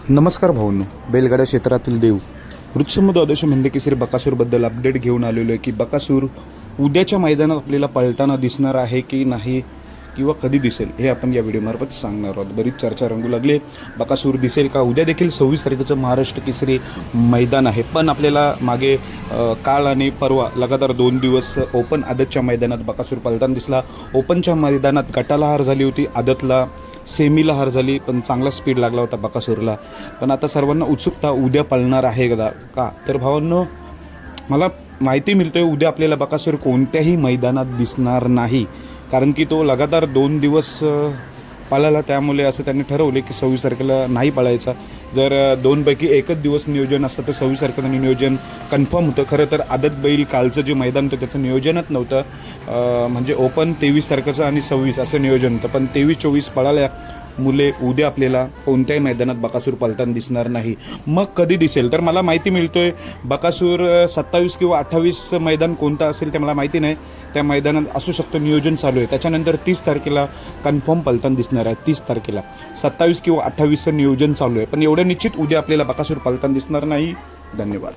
नमस्कार भाऊंनो, बैलगाड्या क्षेत्रातील देव वृत्सम द्वादश हिंदकेसरी बकासूरबद्दल अपडेट घेऊन आलेलो आहे की बकासूर उद्याच्या मैदानात आपल्याला पळताना दिसणार आहे की नाही किंवा कधी दिसेल हे आपण या व्हिडिओमार्फत सांगणार आहोत। बरीच चर्चा रंगू लागली, बकासूर दिसेल का? उद्या देखील 26 तारखेचं महाराष्ट्र केसरी मैदान आहे, पण आपल्याला मागे काल आणि परवा लगातार 2 दिवस ओपन आदतच्या मैदानात बकासूर पळताना दिसला। ओपनच्या मैदानात गटाला हार झाली होती, आदतला सेमीला हार झाली, पण चांगला स्पीड लागला होता बकासूरला। पण आता सर्वांना उत्सुकता उद्या पळणार आहे का? तर भावांनो, मला माहिती मिळतोय उद्या आपल्याला बकासूर कोणत्याही मैदानात दिसणार नाही, कारण की तो लगातार 2 दिवस पळाला। त्यामुळे असं त्यांनी ठरवले की 26 तारखेला नाही पळायचा। जर 2 पैकी एकच दिवस नियोजन असतं तर 26 तारखेला नियोजन कन्फर्म होतं। खरं तर आदत बैल कालचं जे मैदान होतं त्याचं नियोजनच नव्हतं, म्हणजे ओपन 23 तारखेचं आणि 26 असं नियोजन होतं, पण 23-24 पळाल्या मुले उद्या आपल्याला कोणत्याही मैदानात बकासूर पळताना दिसणार नाही। मग कधी दिसेल? तर मला माहिती मिळतोय बकासूर 27 किंवा 28 मैदान कोणतं असेल ते मला माहिती नाही, त्या मैदानात असू शकतं, नियोजन चालू आहे। त्याच्यानंतर 30 तारखेला कन्फर्म पळताना दिसणार आहे। 30 तारखेला 27 किंवा 28चं नियोजन चालू आहे, पण एवढं निश्चित उद्या आपल्याला बकासूर पळताना दिसणार नाही। धन्यवाद।